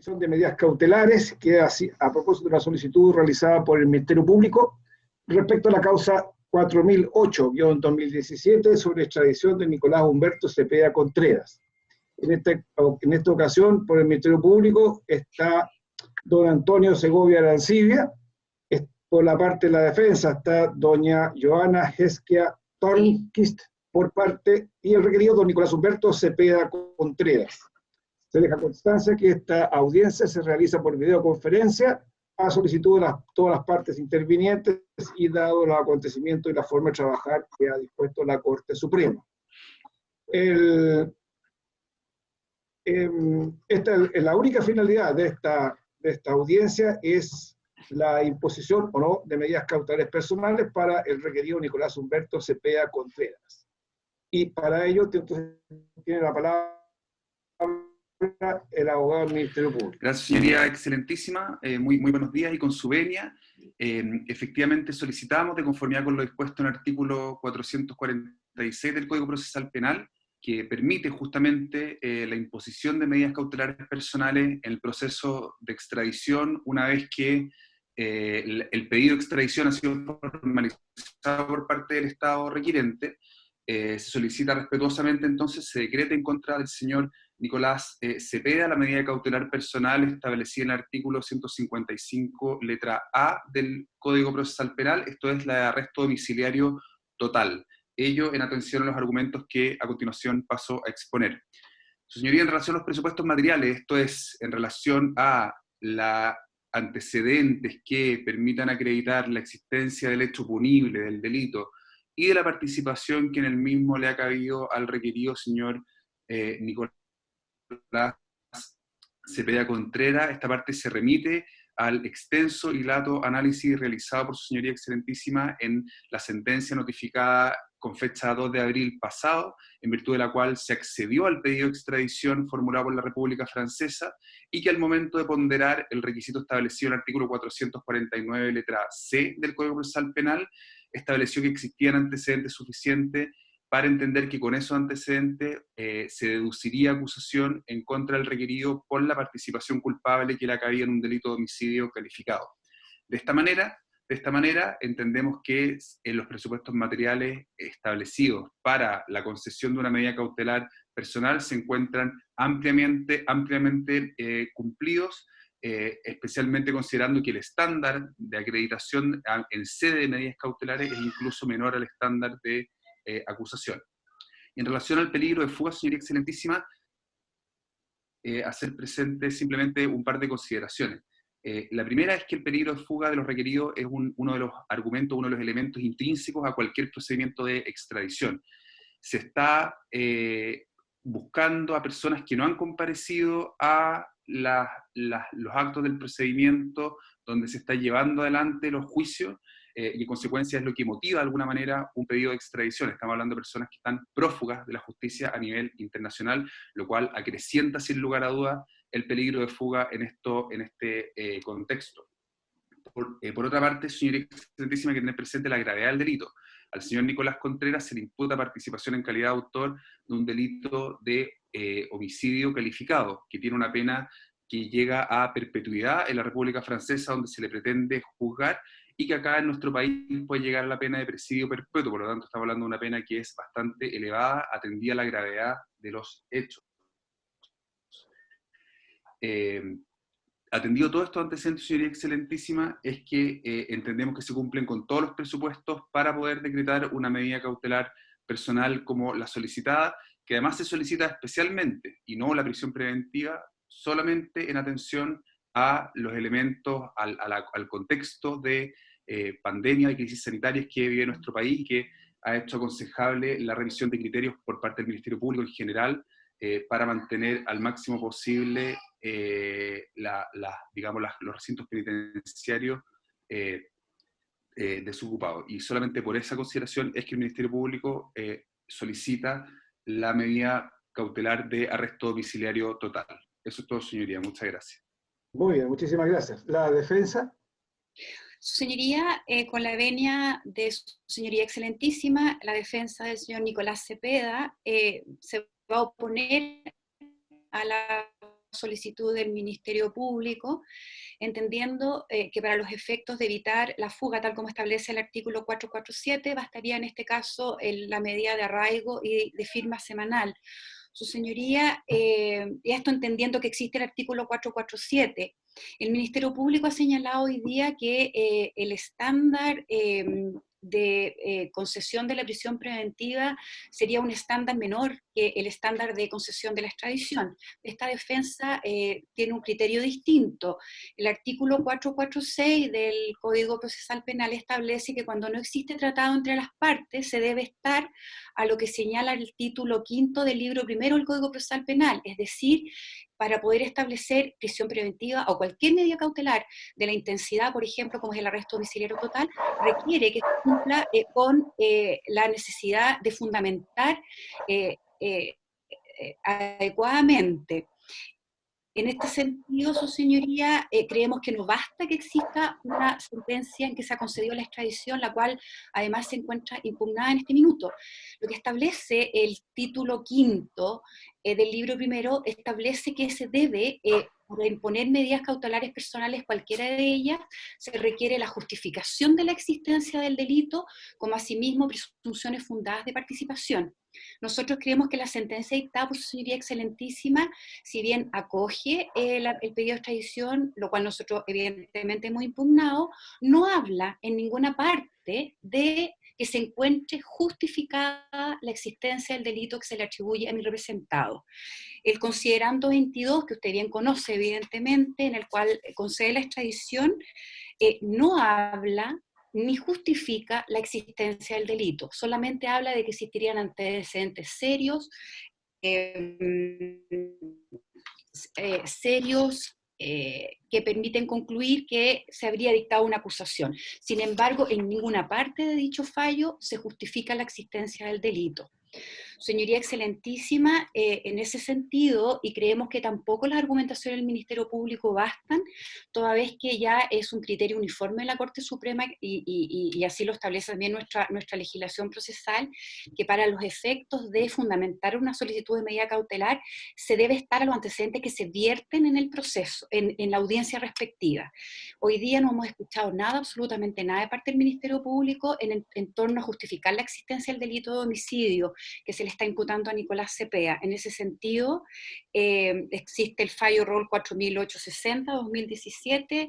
Son de medidas cautelares, que a propósito de una solicitud realizada por el Ministerio Público respecto a la causa 4008-2017 sobre extradición de Nicolás Humberto Cepeda Contreras. En esta ocasión, por el Ministerio Público, está don Antonio Segovia Arancibia. Por la parte de la defensa está doña Joana Hesquia Tornquist por parte, y el requerido don Nicolás Humberto Cepeda Contreras. Se deja constancia que esta audiencia se realiza por videoconferencia a solicitud de todas las partes intervinientes y dado los acontecimientos y la forma de trabajar que ha dispuesto la Corte Suprema. La única finalidad de esta audiencia es la imposición o no de medidas cautelares personales para el requerido Nicolás Humberto Cepeda Contreras. Y para ello entonces tiene la palabra el abogado del Ministerio Público. Gracias, señoría excelentísima. Muy buenos días, y con su venia, efectivamente solicitamos, de conformidad con lo dispuesto en el artículo 446 del Código Procesal Penal, que permite justamente la imposición de medidas cautelares personales en el proceso de extradición una vez que el pedido de extradición ha sido formalizado por parte del Estado requirente. Se solicita respetuosamente entonces se decrete en contra del señor Nicolás Cepeda la medida cautelar personal establecida en el artículo 155, letra A del Código Procesal Penal, esto es la de arresto domiciliario total. Ello en atención a los argumentos que a continuación paso a exponer. Su señoría, en relación a los presupuestos materiales, esto es, en relación a los antecedentes que permitan acreditar la existencia del hecho punible, del delito, y de la participación que en el mismo le ha cabido al requerido señor Nicolás Cepeda Contreras, esta parte se remite al extenso y lato análisis realizado por su señoría excelentísima en la sentencia notificada con fecha 2 de abril pasado, en virtud de la cual se accedió al pedido de extradición formulado por la República Francesa, y que al momento de ponderar el requisito establecido en el artículo 449, letra C del Código Procesal Penal, estableció que existían antecedentes suficientes para entender que con esos antecedentes se deduciría acusación en contra del requerido por la participación culpable que le ha cabido en un delito de homicidio calificado. De esta manera entendemos que en los presupuestos materiales establecidos para la concesión de una medida cautelar personal se encuentran ampliamente cumplidos, especialmente considerando que el estándar de acreditación en sede de medidas cautelares es incluso menor al estándar de acusación. En relación al peligro de fuga, señoría excelentísima, hacer presente simplemente un par de consideraciones. La primera es que el peligro de fuga de los requeridos es uno de los argumentos, uno de los elementos intrínsecos a cualquier procedimiento de extradición. Se está buscando a personas que no han comparecido a los actos del procedimiento donde se está llevando adelante los juicios, y en consecuencia es lo que motiva de alguna manera un pedido de extradición. Estamos hablando de personas que están prófugas de la justicia a nivel internacional, lo cual acrecienta sin lugar a dudas el peligro de fuga en este contexto. Por otra parte, señora excelentísima, hay que tener presente la gravedad del delito. Al señor Nicolás Contreras se le imputa participación en calidad de autor de un delito de homicidio calificado, que tiene una pena que llega a perpetuidad en la República Francesa, donde se le pretende juzgar, y que acá en nuestro país puede llegar a la pena de presidio perpetuo. Por lo tanto, estamos hablando de una pena que es bastante elevada, atendida a la gravedad de los hechos. Atendido todo esto antecedentes, señoría excelentísima, es que entendemos que se cumplen con todos los presupuestos para poder decretar una medida cautelar personal como la solicitada, que además se solicita especialmente, y no la prisión preventiva, solamente en atención a los elementos, al contexto de pandemia y crisis sanitarias que vive nuestro país, y que ha hecho aconsejable la revisión de criterios por parte del Ministerio Público en general, para mantener al máximo posible los recintos penitenciarios desocupados. Y solamente por esa consideración es que el Ministerio Público solicita la medida cautelar de arresto domiciliario total. Eso es todo, señoría. Muchas gracias. Muy bien, muchísimas gracias. ¿La defensa? Su señoría, con la venia de su señoría excelentísima, la defensa del señor Nicolás Cepeda se va a oponer a la solicitud del Ministerio Público, entendiendo que para los efectos de evitar la fuga, tal como establece el artículo 447, bastaría en este caso la medida de arraigo y de firma semanal. Su señoría, y esto entendiendo que existe el artículo 447, el Ministerio Público ha señalado hoy día que el estándar de concesión de la prisión preventiva sería un estándar menor que el estándar de concesión de la extradición. Esta defensa tiene un criterio distinto. El artículo 446 del Código Procesal Penal establece que cuando no existe tratado entre las partes se debe estar a lo que señala el título quinto del libro primero del Código Procesal Penal, es decir, para poder establecer prisión preventiva o cualquier medida cautelar de la intensidad, por ejemplo, como es el arresto domiciliario total, requiere que se cumpla con la necesidad de fundamentar adecuadamente. En este sentido, su señoría, creemos que no basta que exista una sentencia en que se ha concedido la extradición, la cual además se encuentra impugnada en este minuto. Lo que establece el título quinto del libro primero establece que se debe para imponer medidas cautelares personales, cualquiera de ellas, se requiere la justificación de la existencia del delito, como asimismo presunciones fundadas de participación. Nosotros creemos que la sentencia dictada por su señoría excelentísima, si bien acoge el pedido de extradición, lo cual nosotros evidentemente hemos impugnado, no habla en ninguna parte de que se encuentre justificada la existencia del delito que se le atribuye a mi representado. El considerando 22, que usted bien conoce evidentemente, en el cual concede la extradición, no habla ni justifica la existencia del delito, solamente habla de que existirían antecedentes serios, que permiten concluir que se habría dictado una acusación. Sin embargo, en ninguna parte de dicho fallo se justifica la existencia del delito. Señoría excelentísima, en ese sentido, y creemos que tampoco las argumentaciones del Ministerio Público bastan, toda vez que ya es un criterio uniforme de la Corte Suprema, y así lo establece también nuestra legislación procesal, que para los efectos de fundamentar una solicitud de medida cautelar, se debe estar a los antecedentes que se vierten en el proceso, en la audiencia respectiva. Hoy día no hemos escuchado nada, absolutamente nada de parte del Ministerio Público en torno a justificar la existencia del delito de homicidio que se le está imputando a Nicolás Cepeda. En ese sentido, existe el fallo ROL 4860-2017,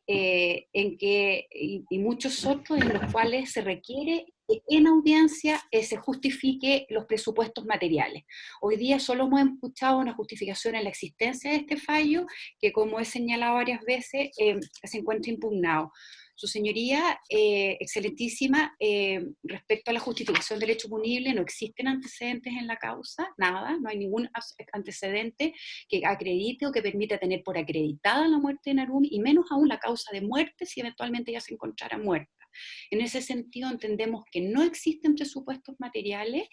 y muchos otros en los cuales se requiere que en audiencia se justifique los presupuestos materiales. Hoy día solo hemos escuchado una justificación en la existencia de este fallo, que como he señalado varias veces, se encuentra impugnado. Su señoría, excelentísima, respecto a la justificación del hecho punible, no existen antecedentes en la causa, nada, no hay ningún antecedente que acredite o que permita tener por acreditada la muerte de Narumi, y menos aún la causa de muerte si eventualmente ella se encontrara muerta. En ese sentido entendemos que no existen presupuestos materiales,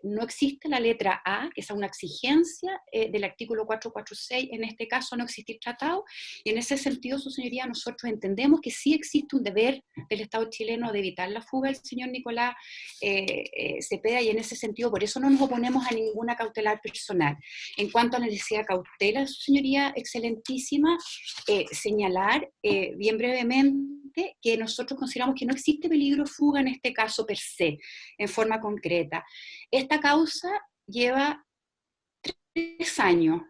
no existe la letra A, que es una exigencia del artículo 446, en este caso no existir tratado, y en ese sentido, su señoría, nosotros entendemos que sí existe un deber del Estado chileno de evitar la fuga del señor Nicolás Cepeda, y en ese sentido por eso no nos oponemos a ninguna cautelar personal. En cuanto a la necesidad de cautela, su señoría excelentísima, señalar bien brevemente que nosotros consideramos que no existe peligro de fuga en este caso per se, en forma concreta. Esta causa lleva 3 años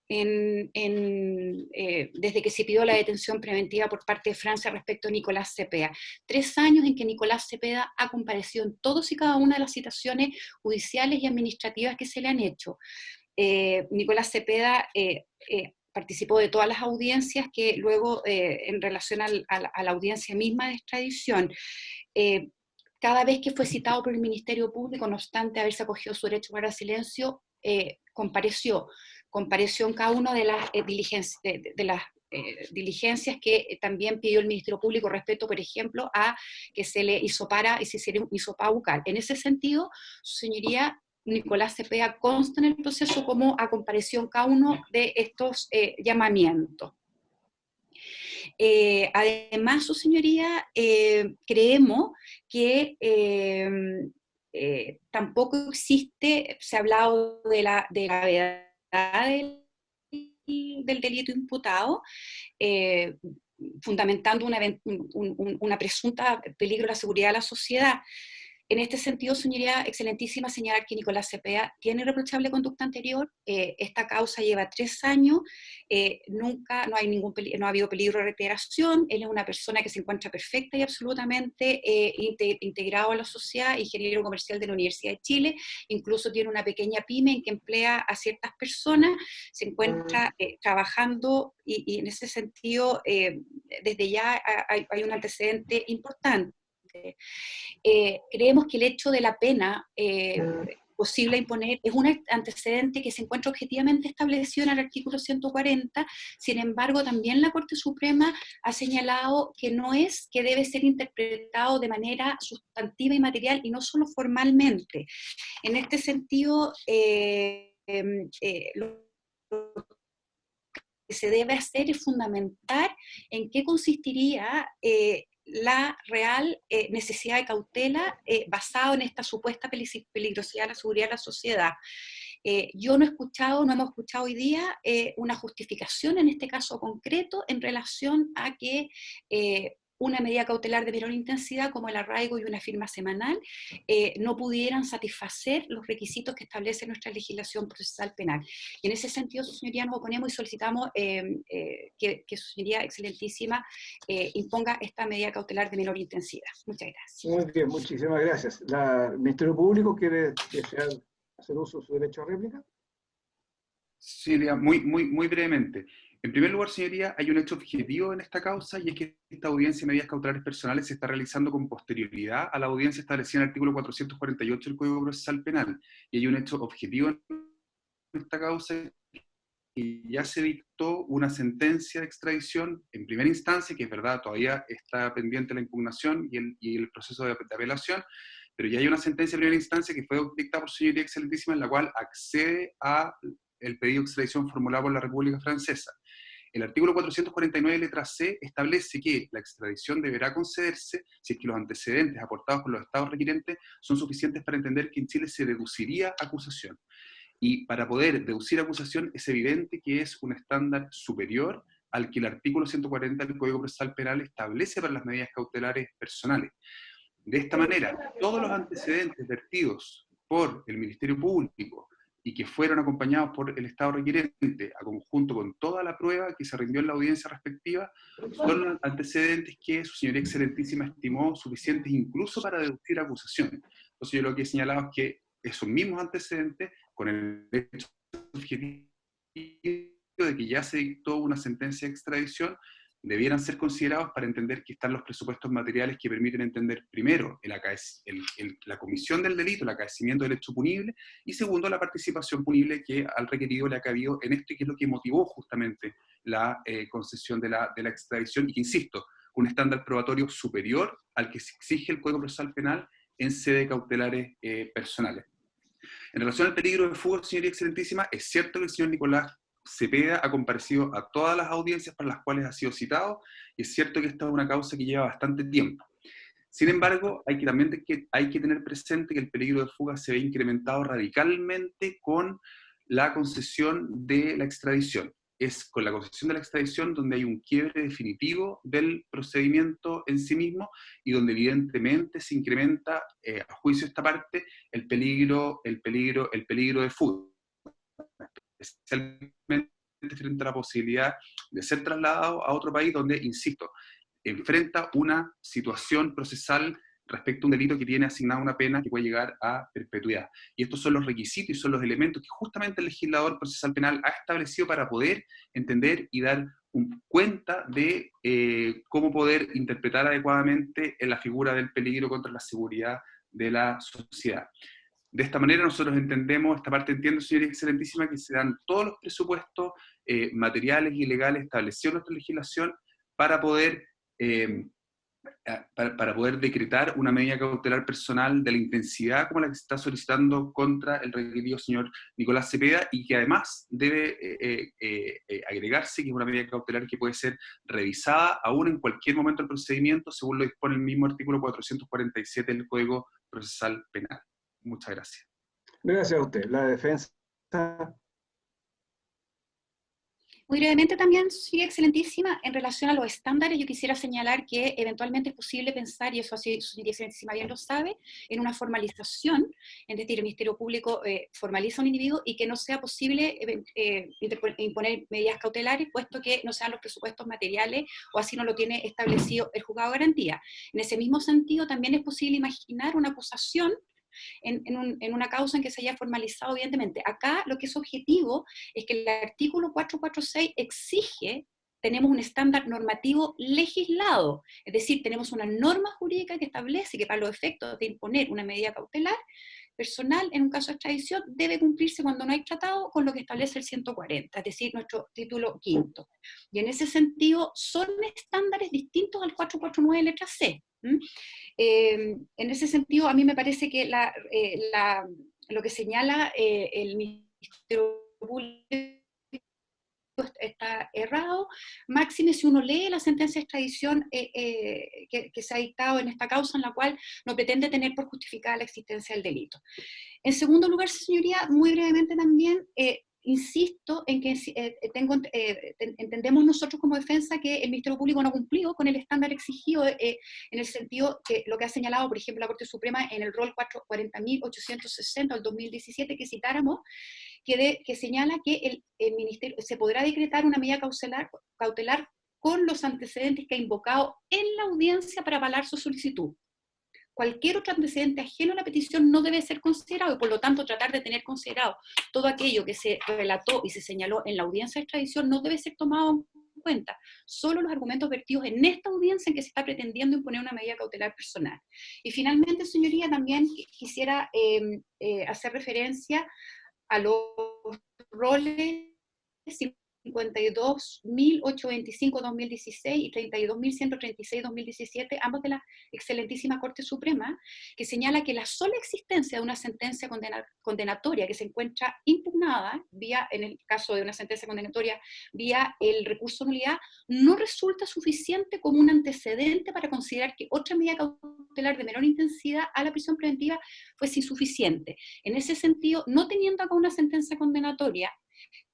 desde que se pidió la detención preventiva por parte de Francia respecto a Nicolás Cepeda. 3 años en que Nicolás Cepeda ha comparecido en todas y cada una de las citaciones judiciales y administrativas que se le han hecho. Nicolás Cepeda participó de todas las audiencias que luego, en relación a la audiencia misma de extradición, cada vez que fue citado por el Ministerio Público, no obstante haberse acogido su derecho para silencio, compareció en cada una de las diligencias que también pidió el Ministerio Público respecto, por ejemplo, a que se le hisopara y se hiciera un hisopado bucal. En ese sentido, su señoría, Nicolás Cepeda consta en el proceso como ha comparecido en cada uno de estos llamamientos. Además, su señoría, creemos que tampoco existe, se ha hablado de la gravedad del del delito imputado, fundamentando una presunta peligro a la seguridad de la sociedad. En este sentido, señoría excelentísima, señalar que Nicolás Cepeda tiene irreprochable conducta anterior. Esta causa lleva 3 años, nunca, no ha habido peligro de reiteración. Él es una persona que se encuentra perfecta y absolutamente integrado a la sociedad, ingeniero comercial de la Universidad de Chile, incluso tiene una pequeña pyme en que emplea a ciertas personas, se encuentra trabajando y en ese sentido, desde ya hay un antecedente importante. Creemos que el hecho de la pena posible a imponer es un antecedente que se encuentra objetivamente establecido en el artículo 140, sin embargo también la Corte Suprema ha señalado que no es, que debe ser interpretado de manera sustantiva y material y no solo formalmente. En este sentido, lo que se debe hacer es fundamentar en qué consistiría la real necesidad de cautela basado en esta supuesta peligrosidad de la seguridad de la sociedad. No hemos escuchado hoy día una justificación en este caso concreto en relación a que una medida cautelar de menor intensidad como el arraigo y una firma semanal no pudieran satisfacer los requisitos que establece nuestra legislación procesal penal. Y en ese sentido, su señoría, nos oponemos y solicitamos que su señoría excelentísima imponga esta medida cautelar de menor intensidad. Muchas gracias. Muy bien, muchísimas gracias. ¿El Ministerio Público quiere hacer uso de su derecho a réplica? Sí, muy brevemente. En primer lugar, señoría, hay un hecho objetivo en esta causa, y es que esta audiencia de medidas cautelares personales se está realizando con posterioridad a la audiencia establecida en el artículo 448 del Código Procesal Penal. Y hay un hecho objetivo en esta causa, y ya se dictó una sentencia de extradición en primera instancia, que es verdad, todavía está pendiente la impugnación y el proceso de apelación, pero ya hay una sentencia de primera instancia que fue dictada por su señoría excelentísima, en la cual accede a el pedido de extradición formulado por la República Francesa. El artículo 449, letra C, establece que la extradición deberá concederse si es que los antecedentes aportados por los estados requirentes son suficientes para entender que en Chile se deduciría acusación. Y para poder deducir acusación es evidente que es un estándar superior al que el artículo 140 del Código Procesal Penal establece para las medidas cautelares personales. De esta manera, todos los antecedentes vertidos por el Ministerio Público y que fueron acompañados por el Estado requirente, a conjunto con toda la prueba que se rindió en la audiencia respectiva, son antecedentes que su señoría excelentísima estimó suficientes incluso para deducir acusaciones. Entonces yo lo que he señalado es que esos mismos antecedentes, con el hecho objetivo de que ya se dictó una sentencia de extradición, debieran ser considerados para entender que están los presupuestos materiales que permiten entender, primero, la comisión del delito, el acaecimiento del hecho punible, y segundo, la participación punible que al requerido le ha cabido en esto, y que es lo que motivó justamente la concesión de la extradición, y que, insisto, un estándar probatorio superior al que se exige el Código Procesal Penal en sede cautelares personales. En relación al peligro de fuga, señoría excelentísima, es cierto que el señor Nicolás Cepeda ha comparecido a todas las audiencias para las cuales ha sido citado, y es cierto que esta es una causa que lleva bastante tiempo. Sin embargo, hay que tener presente que el peligro de fuga se ve incrementado radicalmente con la concesión de la extradición. Es con la concesión de la extradición donde hay un quiebre definitivo del procedimiento en sí mismo, y donde evidentemente se incrementa, a juicio de esta parte, el peligro de fuga, especialmente frente a la posibilidad de ser trasladado a otro país donde, insisto, enfrenta una situación procesal respecto a un delito que tiene asignada una pena que puede llegar a perpetuidad. Y estos son los requisitos y son los elementos que justamente el legislador procesal penal ha establecido para poder entender y dar cuenta de cómo poder interpretar adecuadamente la figura del peligro contra la seguridad de la sociedad. De esta manera nosotros entendemos, esta parte entiendo, señoría excelentísima, que se dan todos los presupuestos materiales y legales establecidos en nuestra legislación para poder decretar una medida cautelar personal de la intensidad como la que se está solicitando contra el requerido señor Nicolás Cepeda, y que además debe agregarse que es una medida cautelar que puede ser revisada aún en cualquier momento del procedimiento, según lo dispone el mismo artículo 447 del Código Procesal Penal. Muchas gracias. Gracias a usted. La defensa. Muy brevemente también, sí, excelentísima, en relación a los estándares, yo quisiera señalar que eventualmente es posible pensar, y eso así su excelentísima bien lo sabe, en una formalización, es decir, el Ministerio Público formaliza a un individuo y que no sea posible imponer medidas cautelares, puesto que no sean los presupuestos materiales o así no lo tiene establecido el juzgado de garantía. En ese mismo sentido, también es posible imaginar una acusación en una causa en que se haya formalizado, evidentemente. Acá lo que es objetivo es que el artículo 446 exige, tenemos un estándar normativo legislado, es decir, tenemos una norma jurídica que establece que para los efectos de imponer una medida cautelar personal en un caso de extradición debe cumplirse cuando no hay tratado con lo que establece el 140, es decir, nuestro título quinto. Y en ese sentido son estándares distintos al 449 letra C. En ese sentido, a mí me parece que lo que señala el Ministerio Público está errado, máxime si uno lee la sentencia de extradición que se ha dictado en esta causa, en la cual no pretende tener por justificada la existencia del delito. En segundo lugar, señoría, muy brevemente también, insisto en que entendemos nosotros como defensa que el Ministerio Público no ha cumplido con el estándar exigido en el sentido que lo que ha señalado, por ejemplo, la Corte Suprema en el rol 40.860 del 2017 que citáramos, que señala que el Ministerio se podrá decretar una medida cautelar con los antecedentes que ha invocado en la audiencia para avalar su solicitud. Cualquier otro antecedente ajeno a la petición no debe ser considerado y por lo tanto tratar de tener considerado todo aquello que se relató y se señaló en la audiencia de extradición no debe ser tomado en cuenta. Solo los argumentos vertidos en esta audiencia en que se está pretendiendo imponer una medida cautelar personal. Y finalmente, señoría, también quisiera hacer referencia a los roles 52.825-2016 y 32.136-2017, ambos de la excelentísima Corte Suprema, que señala que la sola existencia de una sentencia condenatoria que se encuentra impugnada, en el caso de una sentencia condenatoria, vía el recurso de nulidad, no resulta suficiente como un antecedente para considerar que otra medida cautelar de menor intensidad a la prisión preventiva fuese insuficiente. En ese sentido, no teniendo acá una sentencia condenatoria,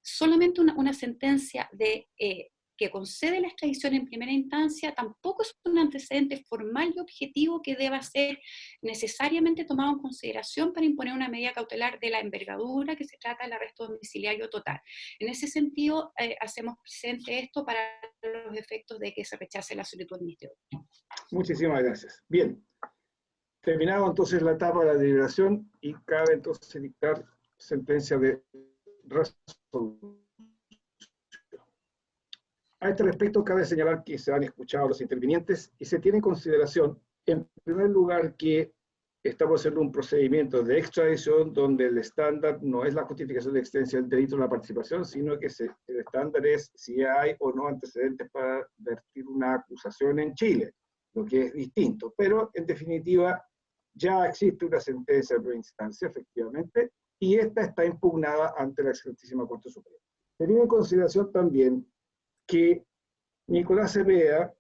solamente una sentencia que concede la extradición en primera instancia tampoco es un antecedente formal y objetivo que deba ser necesariamente tomado en consideración para imponer una medida cautelar de la envergadura que se trata del arresto domiciliario total. En ese sentido, hacemos presente esto para los efectos de que se rechace la solicitud del Ministerio. Muchísimas gracias. Bien, terminado entonces la etapa de la deliberación y cabe entonces dictar sentencia de resolución. A este respecto, cabe señalar que se han escuchado los intervinientes y se tiene en consideración, en primer lugar, que estamos haciendo un procedimiento de extradición donde el estándar no es la justificación de existencia del delito en la participación, sino que el estándar es si hay o no antecedentes para vertir una acusación en Chile, lo que es distinto. Pero, en definitiva, ya existe una sentencia de primera instancia, efectivamente, y esta está impugnada ante la excelentísima Corte Suprema. Teniendo en consideración también que Nicolás Cepeda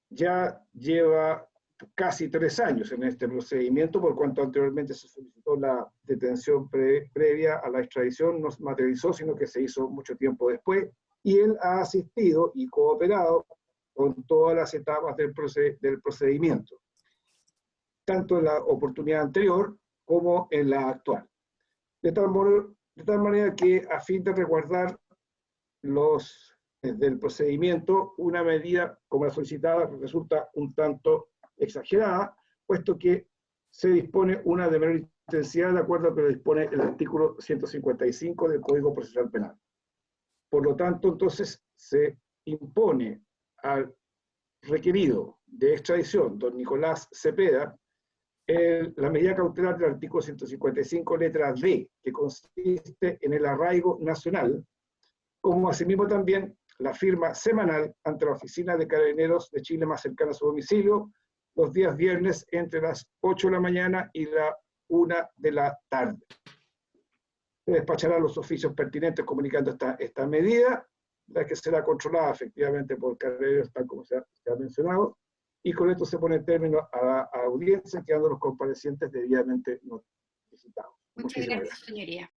ya lleva casi 3 años en este procedimiento, por cuanto anteriormente se solicitó la detención previa a la extradición, no se materializó, sino que se hizo mucho tiempo después, y él ha asistido y cooperado con todas las etapas del procedimiento, tanto en la oportunidad anterior como en la actual. De tal manera que, a fin de resguardar del procedimiento, una medida como la solicitada resulta un tanto exagerada, puesto que se dispone una de menor intensidad de acuerdo a lo que dispone el artículo 155 del Código Procesal Penal. Por lo tanto, entonces, se impone al requerido de extradición, don Nicolás Cepeda, la medida cautelar del artículo 155, letra D, que consiste en el arraigo nacional, como asimismo también la firma semanal ante la Oficina de Carabineros de Chile más cercana a su domicilio, los días viernes entre las 8 de la mañana y la 1 de la tarde. Se despacharán los oficios pertinentes comunicando esta medida, la que será controlada efectivamente por Carabineros, tal como se ha mencionado, y con esto se pone término a la audiencia, quedando los comparecientes debidamente notificados. Muchas gracias, señoría.